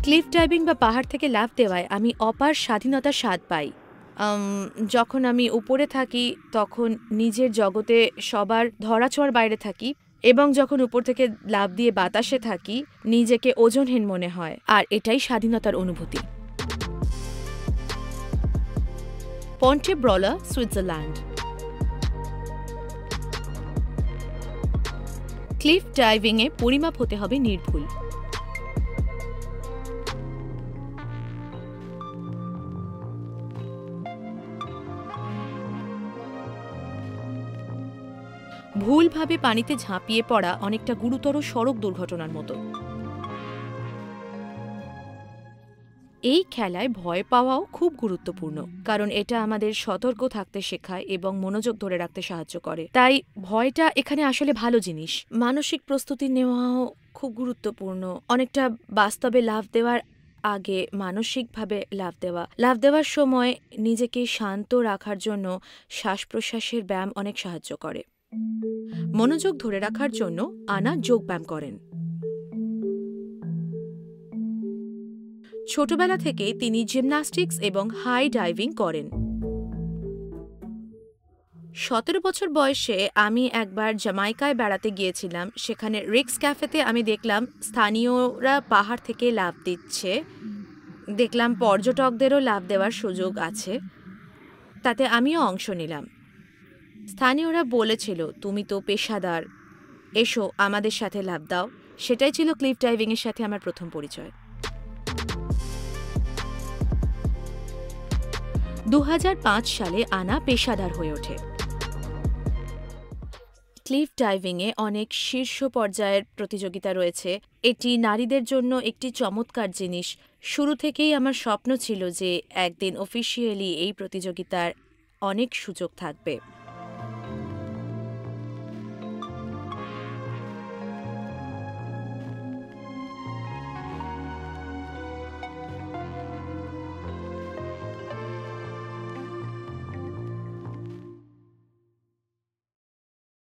Cliff diving বা পাহাড় থেকে লাফ দেওয়ায় আমি অপার স্বাধীনতার স্বাদ পাই। যখন আমি উপরে থাকি তখন নিজের জগতে সবার ধরাছোঁয়ার বাইরে থাকি, এবং যখন উপর থেকে লাফ দিয়ে বাতাসে থাকি নিজেকে ওজনহীন মনে হয়, আর এটাই স্বাধীনতার অনুভূতি। পন্টে ব্রলা, সুইজারল্যান্ড। ক্লিফ ডাইভিংয়ে পরিমাপ হতে হবে নির্ভুল। ভুলভাবে পানিতে ঝাঁপিয়ে পড়া অনেকটা গুরুতর সড়ক দুর্ঘটনার মতো। এই খেলায় ভয় পাওয়াও খুব গুরুত্বপূর্ণ, কারণ এটা আমাদের সতর্ক থাকতে শেখায় এবং মনোযোগ ধরে রাখতে সাহায্য করে। তাই ভয়টা এখানে আসলে ভালো জিনিস। মানসিক প্রস্তুতি নেওয়াও খুব গুরুত্বপূর্ণ। অনেকটা বাস্তবে লাফ দেওয়ার আগে মানসিকভাবে লাফ দেওয়ার সময় নিজেকে শান্ত রাখার জন্য শ্বাস প্রশ্বাসের ব্যায়াম অনেক সাহায্য করে। মনোযোগ ধরে রাখার জন্য আনা যোগব্যায়াম করেন। ছোটবেলা থেকেই তিনি জিমন্যাস্টিক্স এবং হাই ডাইভিং করেন। 17 বছর বয়সে আমি একবার জামাইকায় বেড়াতে গিয়েছিলাম। সেখানে রিক্স ক্যাফেতে আমি দেখলাম স্থানীয়রা পাহাড় থেকে লাফ দিচ্ছে। দেখলাম পর্যটকদেরও লাফ দেওয়ার সুযোগ আছে, তাতে আমিও অংশ নিলাম। স্থানীয়রা বলেছিল, তুমি তো পেশাদার, এসো আমাদের সাথে লাফ দাও। সেটাই ছিল ক্লিফ ডাইভিংয়ের সাথে আমার প্রথম পরিচয়। 2005 সালে আনা পেশাদার হয়ে ওঠে। ক্লিফ ডাইভিংয়ে অনেক শীর্ষ পর্যায়ের প্রতিযোগিতা রয়েছে। এটি নারীদের জন্য একটি চমৎকার জিনিস। শুরু থেকেই আমার স্বপ্ন ছিল যে একদিন অফিসিয়ালি এই প্রতিযোগিতার অনেক সুযোগ থাকবে।